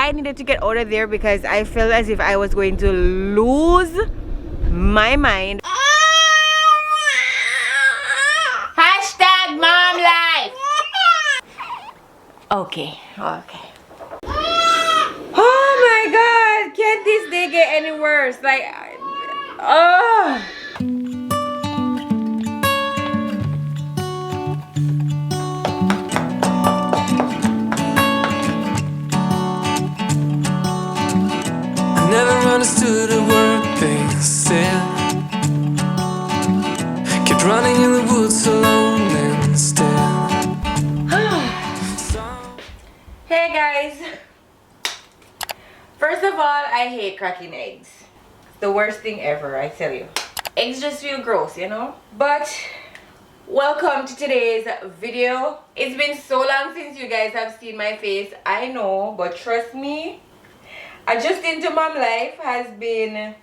I needed to get out of there because I felt as if I was going to lose my mind. Hashtag mom life. Okay. Oh my god, can't this day get any worse? Like, oh. Never understood a word they said. Kept running in the woods alone instead. Hey guys. First of all, I hate cracking eggs. The worst thing ever, I tell you. Eggs just feel gross, you know? But welcome to today's video. It's been so long since you guys have seen my face, I know, but trust me, adjusting to mom life has been,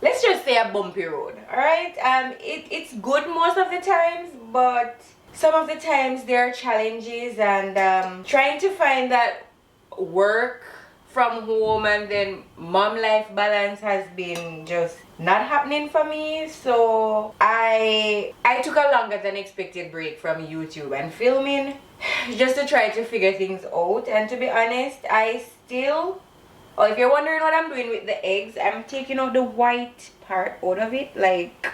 let's just say, a bumpy road. Alright, it's good most of the times, but some of the times there are challenges, and trying to find that work from home and then mom life balance has been just not happening for me. So I took a longer than expected break from YouTube and filming just to try to figure things out. And to be honest, or if you're wondering what I'm doing with the eggs, I'm taking out the white part out of it. Like,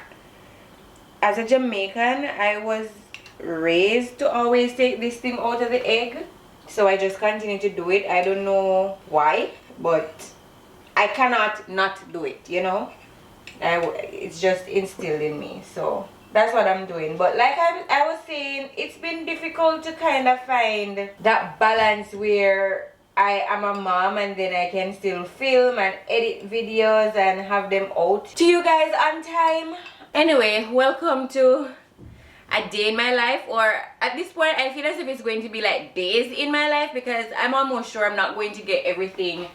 as a Jamaican, I was raised to always take this thing out of the egg. So I just continue to do it. I don't know why, but I cannot not do it, you know. It's just instilled in me. So that's what I'm doing. But like I was saying, it's been difficult to kind of find that balance where I am a mom and then I can still film and edit videos and have them out to you guys on time. Anyway, welcome to a day in my life, or at this point I feel as if it's going to be like days in my life, because I'm almost sure I'm not going to get everything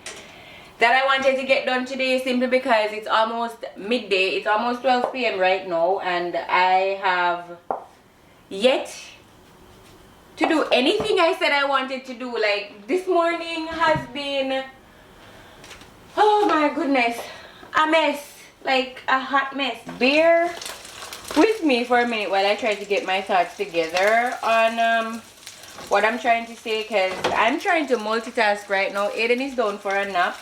that I wanted to get done today, simply because it's almost midday. It's almost 12 p.m. right now, and I have yet to do anything I said I wanted to do. Like, this morning has been, oh my goodness, a mess, like a hot mess. Bear with me for a minute while I try to get my thoughts together on what I'm trying to say, because I'm trying to multitask right now. Aiden is down for a nap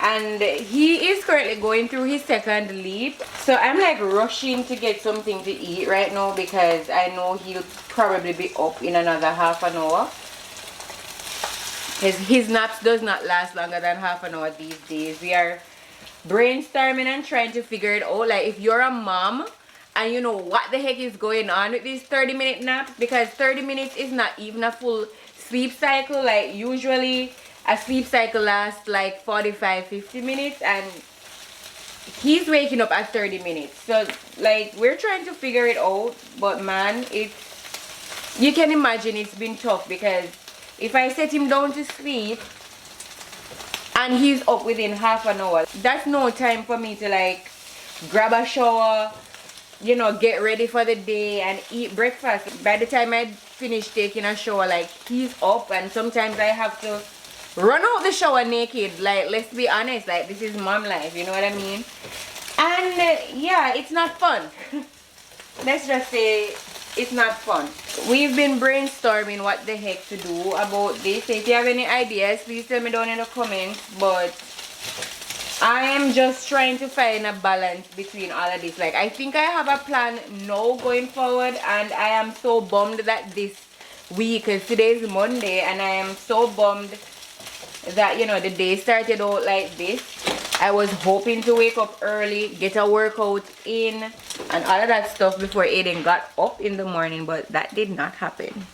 and he is currently going through his second leap, so I'm like rushing to get something to eat right now because I know he'll probably be up in another half an hour. His naps does not last longer than half an hour these days. We are brainstorming and trying to figure it out. Like, if you're a mom and you know what the heck is going on with these 30-minute naps, because 30 minutes is not even a full sleep cycle. Like, usually a sleep cycle lasts like 45-50 minutes, and he's waking up at 30 minutes. So like, we're trying to figure it out, but man, you can imagine it's been tough, because if I set him down to sleep and he's up within half an hour, that's no time for me to like grab a shower, you know, get ready for the day and eat breakfast. By the time I finish taking a shower, like, he's up, and sometimes I have to run out the shower naked. Like, let's be honest, like, this is mom life, you know what I mean? And yeah, it's not fun. Let's just say it's not fun. We've been brainstorming what the heck to do about this. If you have any ideas, please tell me down in the comments. But I am just trying to find a balance between all of this. Like, I think I have a plan now going forward, and I am so bummed that this week, because today is Monday, and I am so bummed that, you know, the day started out like this. I was hoping to wake up early, get a workout in, and all of that stuff before Aiden got up in the morning, but that did not happen.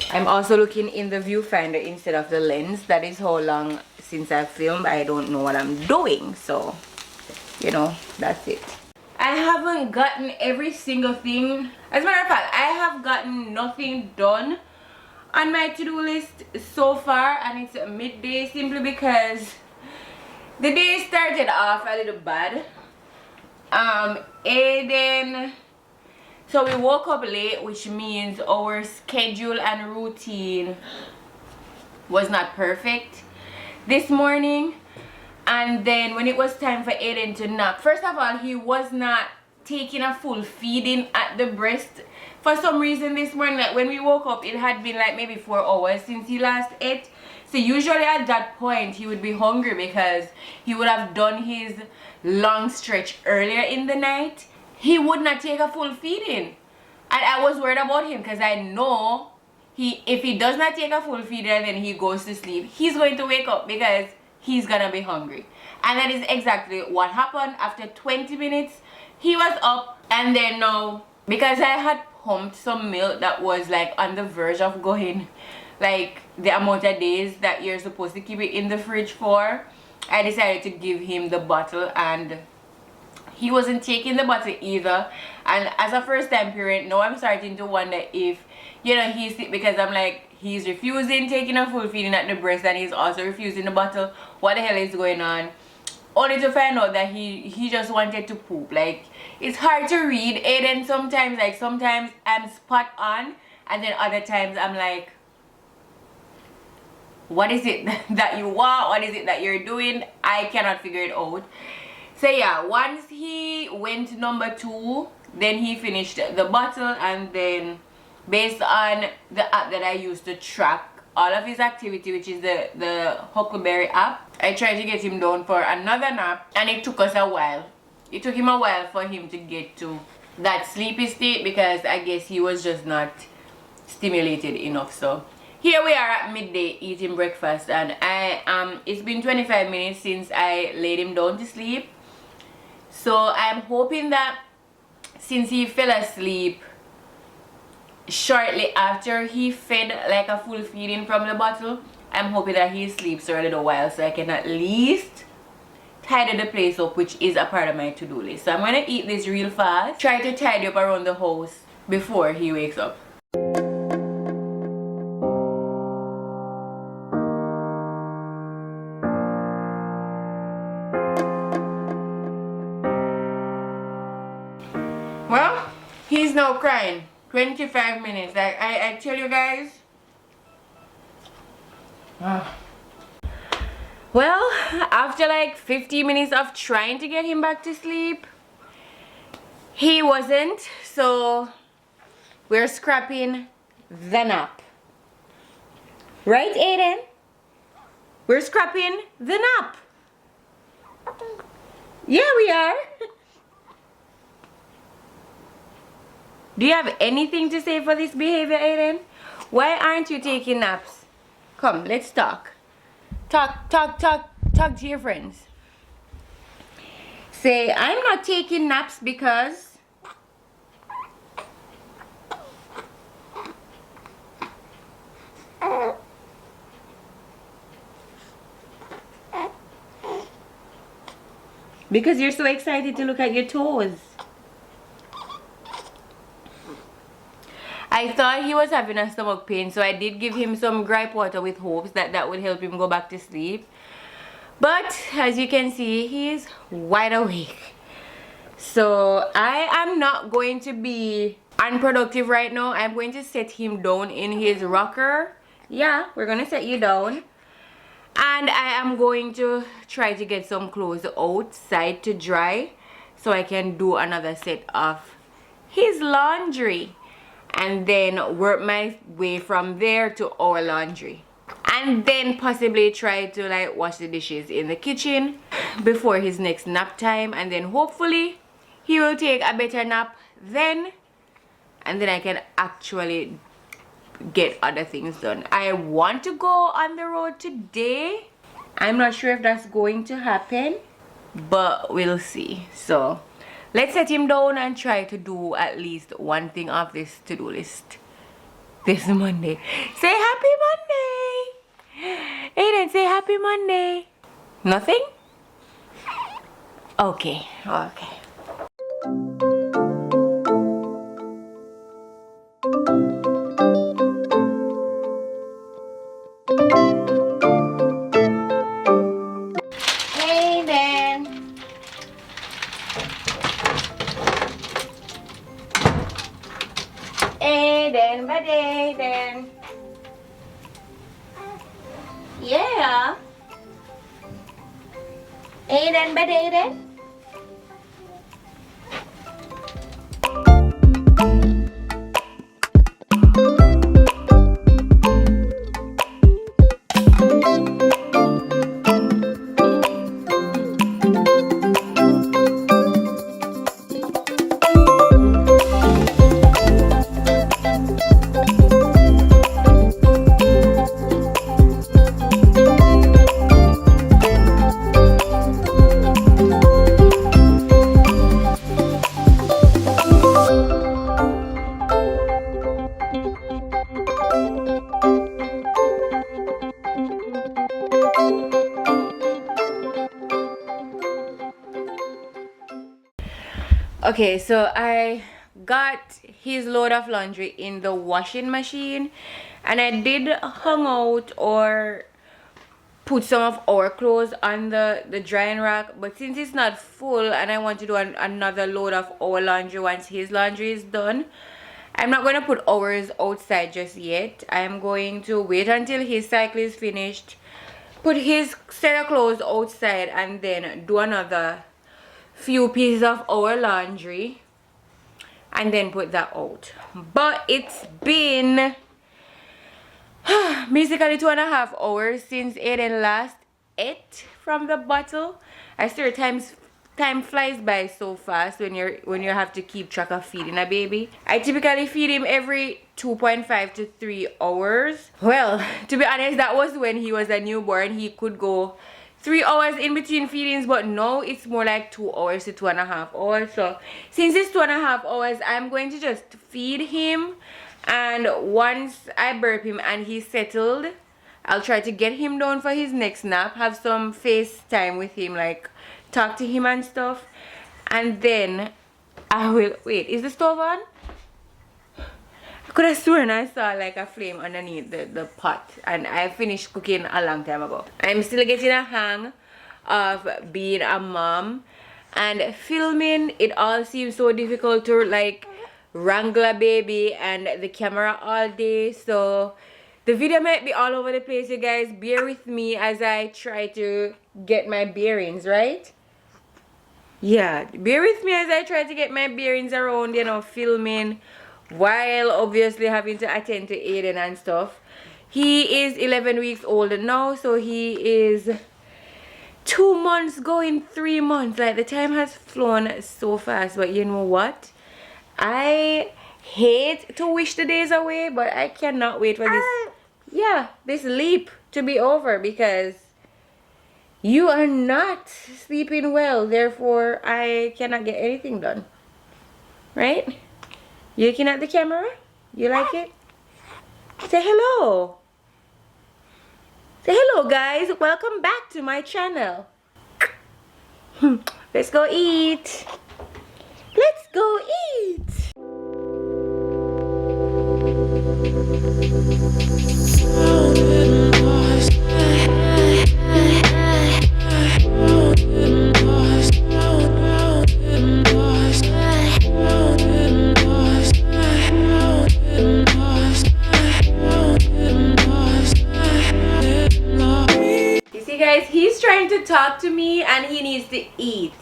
I'm also looking in the viewfinder instead of the lens. That is how long since I've filmed. I don't know what I'm doing, so, you know, that's it. I haven't gotten every single thing. As a matter of fact, I have gotten nothing done on my to-do list so far, and it's midday, simply because the day started off a little bad. Aiden, so we woke up late, which means our schedule and routine was not perfect. this morning. And then when it was time for Aiden to nap, first of all, he was not taking a full feeding at the breast for some reason this morning. Like when we woke up, it had been like maybe 4 hours since he last ate. So usually at that point he would be hungry because he would have done his long stretch earlier in the night. He would not take a full feeding, and I was worried about him because I know if he does not take a full feeding and then he goes to sleep, he's going to wake up because he's gonna be hungry. And that is exactly what happened. After 20 minutes he was up, and then now because I had pumped some milk that was like on the verge of going like the amount of days that you're supposed to keep it in the fridge for, I decided to give him the bottle, and he wasn't taking the bottle either. And as a first time parent, now I'm starting to wonder if, you know, he's sick, because I'm like, he's refusing taking a full feeding at the breast and he's also refusing the bottle. What the hell is going on? Only to find out that he just wanted to poop. Like, it's hard to read Aiden sometimes. Like, sometimes I'm spot on, and then other times I'm like, what is it that you want? What is it that you're doing? I cannot figure it out. So yeah, once he went number 2, then he finished the bottle, and then based on the app that I use to track all of his activity, which is the Huckleberry app, I tried to get him down for another nap, and it took us a while. It took him a while for him to get to that sleepy state, because I guess he was just not stimulated enough. So here we are at midday eating breakfast, and it's been 25 minutes since I laid him down to sleep. So I'm hoping that since he fell asleep shortly after he fed like a full feeding from the bottle, I'm hoping that he sleeps for a little while so I can at least tidy the place up, which is a part of my to-do list. So I'm gonna eat this real fast, try to tidy up around the house before he wakes up. Well, he's now crying. 25 minutes. Like I tell you guys. Well, after like 50 minutes of trying to get him back to sleep, he wasn't. So we're scrapping the nap. Right, Aiden? We're scrapping the nap. Yeah, we are. Do you have anything to say for this behavior, Aiden? Why aren't you taking naps? Come, let's talk. Talk to your friends. Say, I'm not taking naps because... because you're so excited to look at your toes. I thought he was having a stomach pain, so I did give him some gripe water with hopes that that would help him go back to sleep. But as you can see, he is wide awake. So I am not going to be unproductive right now. I'm going to set him down in his rocker. Yeah, we're going to set you down. And I am going to try to get some clothes outside to dry so I can do another set of his laundry, and then work my way from there to our laundry, and then possibly try to like wash the dishes in the kitchen before his next nap time, and then hopefully he will take a better nap then, and then I can actually get other things done. I want to go on the road today. I'm not sure if that's going to happen, but we'll see. So let's set him down and try to do at least one thing off this to-do list this Monday. Say happy Monday! Aiden, say happy Monday. Nothing? Okay. Aiden. Yeah. Aiden, but Aiden. Okay, so I got his load of laundry in the washing machine, and I did hang out or put some of our clothes on the drying rack, but since it's not full and I want to do another load of our laundry once his laundry is done, I'm not going to put ours outside just yet. I'm going to wait until his cycle is finished, put his set of clothes outside, and then do another few pieces of our laundry and then put that out. But it's been basically 2.5 hours since Aiden last ate from the bottle. I swear time flies by so fast when you have to keep track of feeding a baby. I typically feed him every 2.5 to 3 hours. Well, to be honest, that was when he was a newborn. He could go 3 hours in between feedings, but now it's more like 2 hours to 2.5 hours. So since it's 2.5 hours, I'm going to just feed him, and once I burp him and he's settled, I'll try to get him down for his next nap, have some FaceTime with him, like talk to him and stuff, and then I will wait. Is the stove on? I could have sworn I saw like a flame underneath the pot, and I finished cooking a long time ago. I'm still getting a hang of being a mom, and filming, it all seems so difficult to like wrangle a baby and the camera all day. So the video might be all over the place, you guys. Bear with me as I try to get my bearings, right? Yeah, bear with me as I try to get my bearings around, you know, filming while obviously having to attend to Aiden and stuff. He is 11 weeks old now, so he is 2 months going 3 months. Like, the time has flown so fast. But you know what, I hate to wish the days away, but I cannot wait for this leap to be over, because you are not sleeping well, therefore I cannot get anything done, right? You looking at the camera? You like it? Say hello. Say hello, guys. Welcome back to my channel. Let's go eat. Let's go eat. He's trying to talk to me and he needs to eat.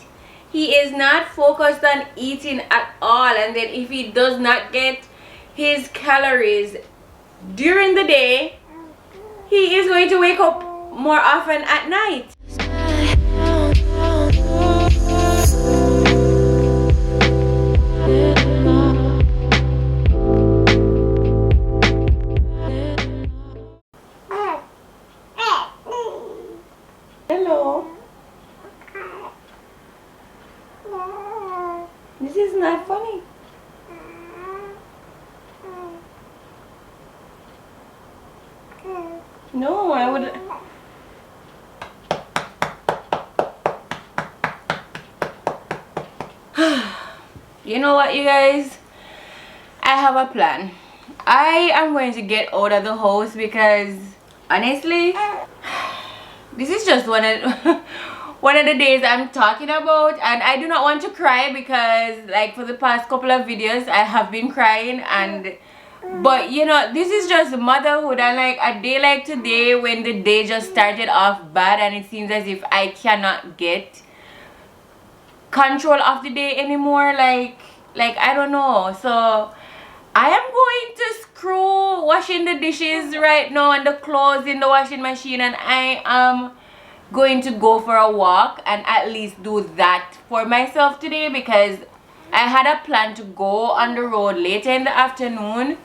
He is not focused on eating at all, and then if he does not get his calories during the day, he is going to wake up more often at night. Hello. This is not funny. No, I would. You know what, you guys? I have a plan. I am going to get out of the house because honestly, this is just one of the days I'm talking about, and I do not want to cry because, like, for the past couple of videos I have been crying, and But you know, this is just motherhood, and like a day like today when the day just started off bad and it seems as if I cannot get control of the day anymore, like I don't know. So I am going to screw washing the dishes right now and the clothes in the washing machine, and I am going to go for a walk and at least do that for myself today, because I had a plan to go on the road later in the afternoon,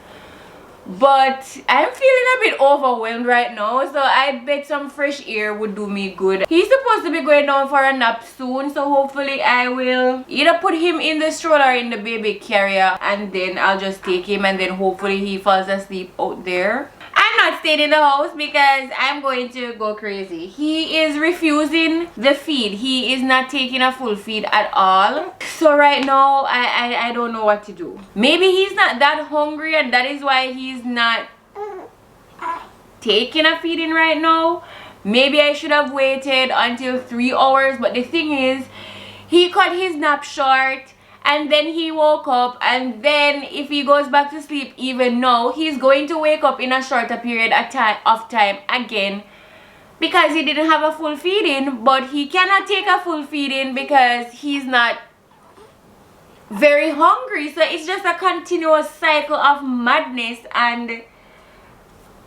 but I'm feeling a bit overwhelmed right now, so I bet some fresh air would do me good. He's supposed to be going down for a nap soon, so hopefully I will either put him in the stroller or in the baby carrier, and then I'll just take him, and then hopefully he falls asleep out there. I'm not staying in the house because I'm going to go crazy. He is refusing the feed. He is not taking a full feed at all. So right now, I don't know what to do. Maybe he's not that hungry and that is why he's not taking a feeding right now. Maybe I should have waited until 3 hours. But the thing is, he cut his nap short. And then he woke up, and then if he goes back to sleep even now, he's going to wake up in a shorter period of time again, because he didn't have a full feeding. But he cannot take a full feeding because he's not very hungry. So it's just a continuous cycle of madness, and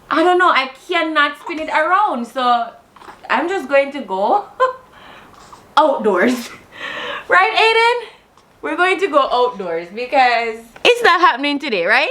I don't know, I cannot spin it around. So I'm just going to go outdoors. Right, Aiden? We're going to go outdoors because it's not happening today, right?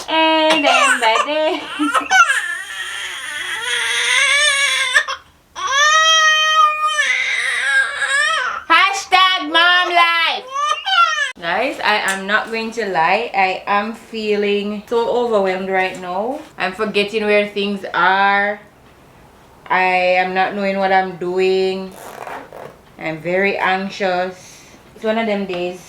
Aiden, buddy. Hashtag mom life. Guys, I am not going to lie. I am feeling so overwhelmed right now. I'm forgetting where things are. I am not knowing what I'm doing. I'm very anxious. It's one of them days.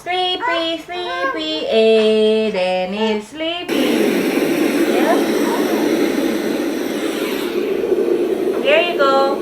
Sleepy, sleepy, Aiden is sleepy. Yeah. There you go.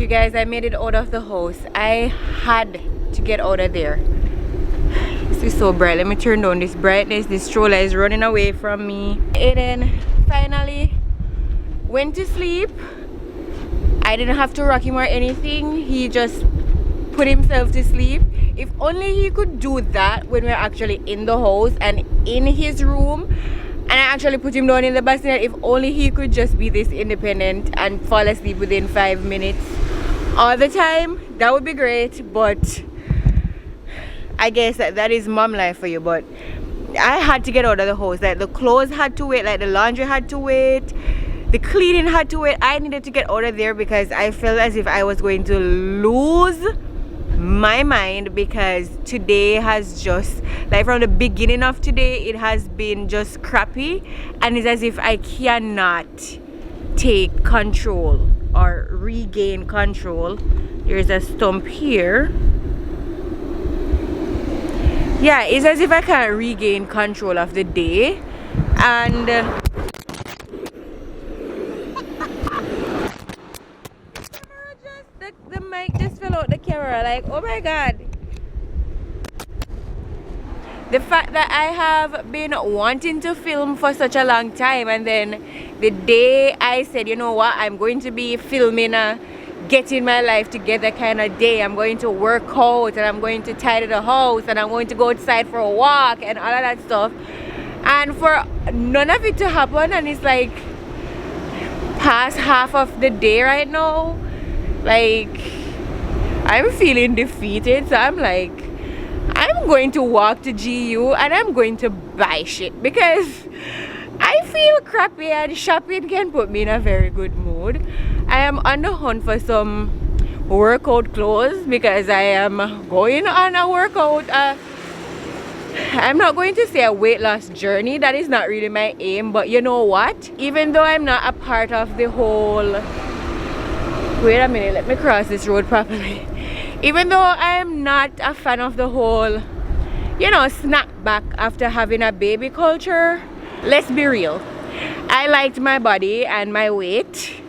Guys, I made it out of the house. I had to get out of there. This is so bright. Let me turn down this brightness. This stroller is running away from me. Aiden finally went to sleep. I didn't have to rock him or anything. He just put himself to sleep. If only he could do that when we're actually in the house and in his room. And I actually put him down in the bassinet. If only he could just be this independent and fall asleep within 5 minutes all the time, that would be great. But I guess that is mom life for you. But I had to get out of the house. Like, the clothes had to wait, like the laundry had to wait, the cleaning had to wait. I needed to get out of there because I felt as if I was going to lose my mind, because today has just, like, from the beginning of today, it has been just crappy, and it's as if I cannot take control or regain control. There's a stump here. yeah, it's as if I can't regain control of the day. And the mic just fell out the camera. Like, oh my god. The fact that I have been wanting to film for such a long time, and then the day I said, you know what, I'm going to be filming a getting my life together kind of day. I'm going to work out, and I'm going to tidy the house, and I'm going to go outside for a walk and all of that stuff. And for none of it to happen, and it's like past half of the day right now, like I'm feeling defeated. So I'm like, I'm going to walk to GU and I'm going to buy shit because I feel crappy, and shopping can put me in a very good mood. I am on the hunt for some workout clothes because I am going on a workout. I'm not going to say a weight loss journey. That is not really my aim. But you know what? Even though I'm not a part of the whole... Wait a minute, let me cross this road properly. Even though I'm not a fan of the whole, you know, snack back after having a baby culture, let's be real. I liked my body and my weight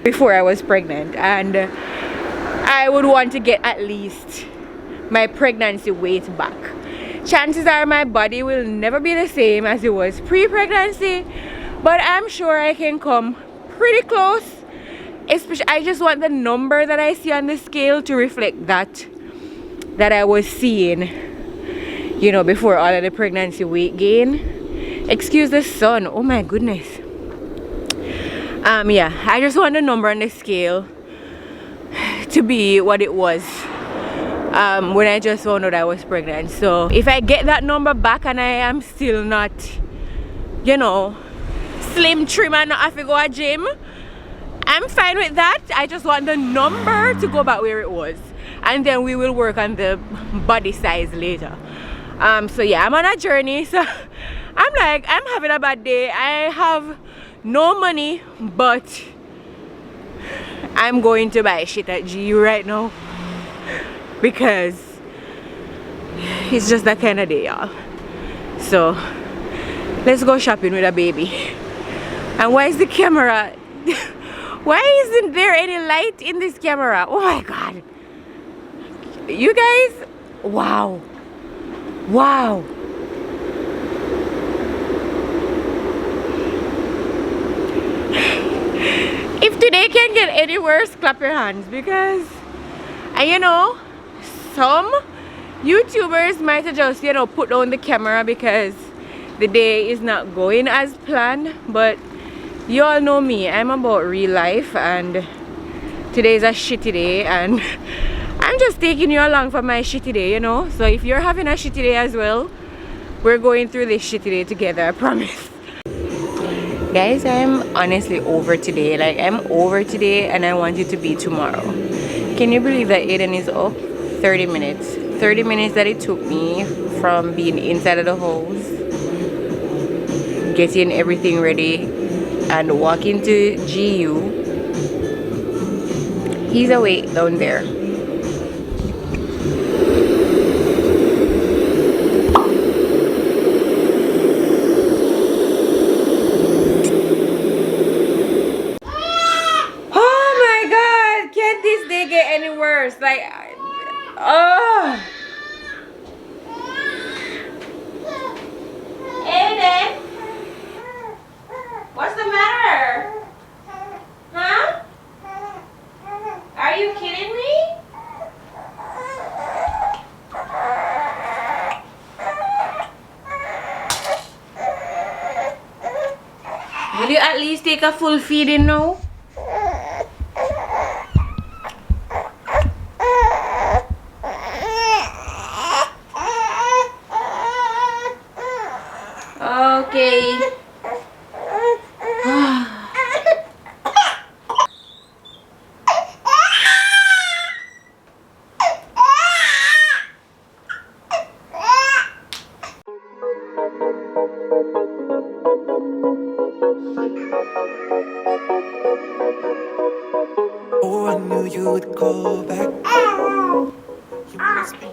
before I was pregnant, and I would want to get at least my pregnancy weight back. Chances are my body will never be the same as it was pre-pregnancy, but I'm sure I can come pretty close. Especially, I just want the number that I see on the scale to reflect that I was seeing, you know, before all of the pregnancy weight gain. Excuse the sun, oh my goodness. Yeah, I just want the number on the scale to be what it was when I just found out I was pregnant. So if I get that number back and I am still not, you know, slim, trim, and not have to go to gym, I'm fine with that. I just want the number to go back where it was, and then we will work on the body size later. So yeah, I'm on a journey. So I'm like, I'm having a bad day. I have no money, but I'm going to buy shit at GU right now because it's just that kind of day, y'all. So let's go shopping with a baby. And why is the camera why isn't there any light in this camera? Oh my god, you guys, wow, wow. If today can get any worse, clap your hands, because you know, some YouTubers might have just, you know, put down the camera because the day is not going as planned. But you all know me, I'm about real life, and today is a shitty day, and I'm just taking you along for my shitty day, you know. So if you're having a shitty day as well, we're going through this shitty day together, I promise. Guys, I'm honestly over today. Like, I'm over today and I want it to be tomorrow. Can you believe that Aiden is up 30 minutes? 30 minutes that it took me from being inside of the house, getting everything ready, and walking to GU. He's awake down there. Oh my god, can't this day get any worse? Like, oh. Aiden, what's the matter? Huh? Are you kidding me? Will you at least take a full feeding now? Okay. Oh, I knew you would call back. You must be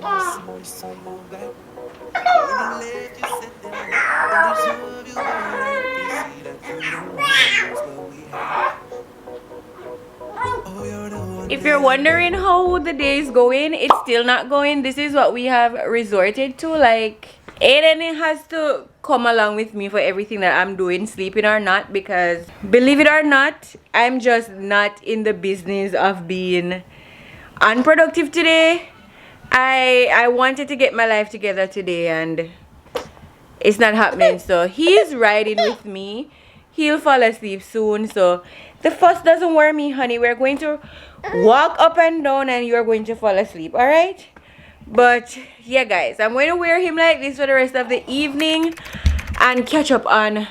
If you're wondering how the day is going, it's still not going. This is what we have resorted to. Like, Aiden has to come along with me for everything that I'm doing, sleeping or not, because believe it or not, I'm just not in the business of being unproductive today. I wanted to get my life together today and it's not happening. So he's riding with me. He'll fall asleep soon. So the fuss doesn't worry me, honey. We're going to walk up and down and you're going to fall asleep, all right? But yeah, guys, I'm going to wear him like this for the rest of the evening and catch up on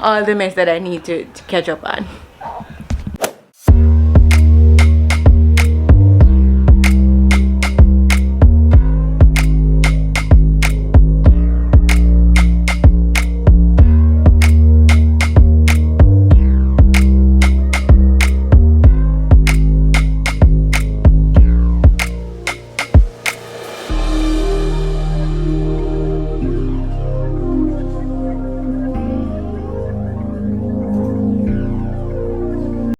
all the mess that I need to catch up on.